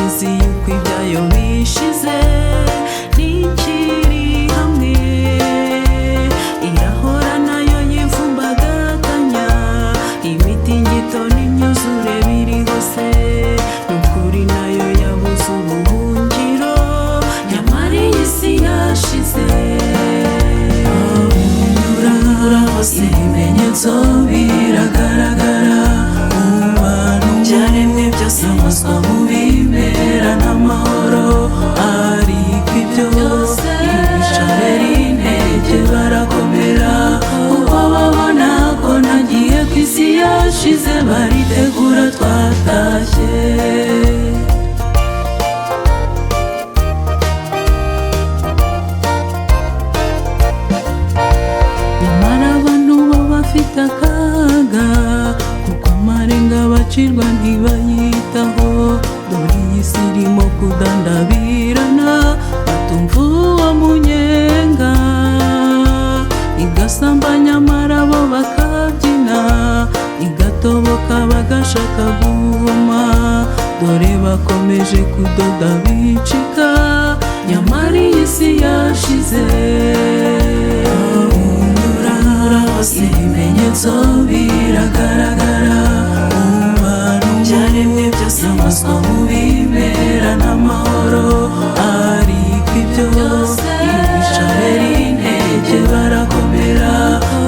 izi yuko ibyayo bishize ntikiri hamwe, irahora nayo yivumbagatanya, imitingito n'imyuzure biri hose, n'ukuri nayo yabuze ubuhungiro, nyamara iyi si yashize. Unyura hose ibimenyetso biragaragara mu bantu byaremwe byose, amaswa mu bimera n'amahoro, ariko ibyo ibicabera intege barakomera, kuko babona ko nagiye ku isi yashize, baritegura twatashye. Nyamara abantu bo bafite akaga, kuko amarenga bacirwa ntibayitaho, dore iyi si irimo kudandabirana, batumva uwo munyenga, igasamba nyamara bo bakabyina, igatoboka bagashaka guhoma, dore bakomeje kudoda bicika, nyamara iyi si yashize. Unyura hose ibimenyetso biragaragara mu bantu byaremwe byose, amaswa mu bimera n'amahoro, ariko ibyo ibicabera intege barakomera,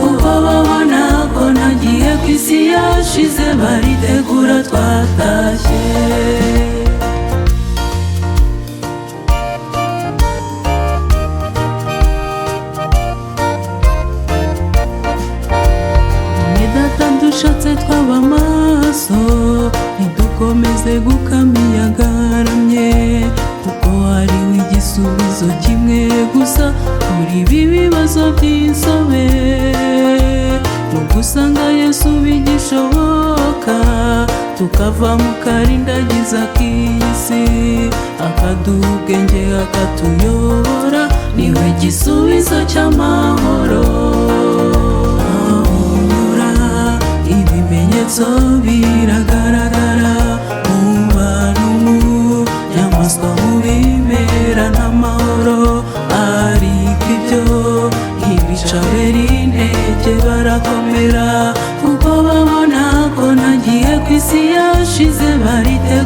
kuko babona ko nagiye ku isi yashize, baritegura twatashye. Dushatse twaba maso, ntidukomeze gukamiyagaramye, kuko hariho igisubizo kimwe gusa kuri ibi bibazo by'insobe, nubwo usanga Yesu bigishoboka, tukava mu karindagiza k'iyi si, akaduha ubwenge akatuyobora, niwe gisubizo cy'amahoro. Ibimenyetso biragaragara mu bantu, nyamaswa mu bimera n'amahoro, ariko ibyo ibicabera intege barakomera, kuko babona ko nagiye ku isi yashize, barite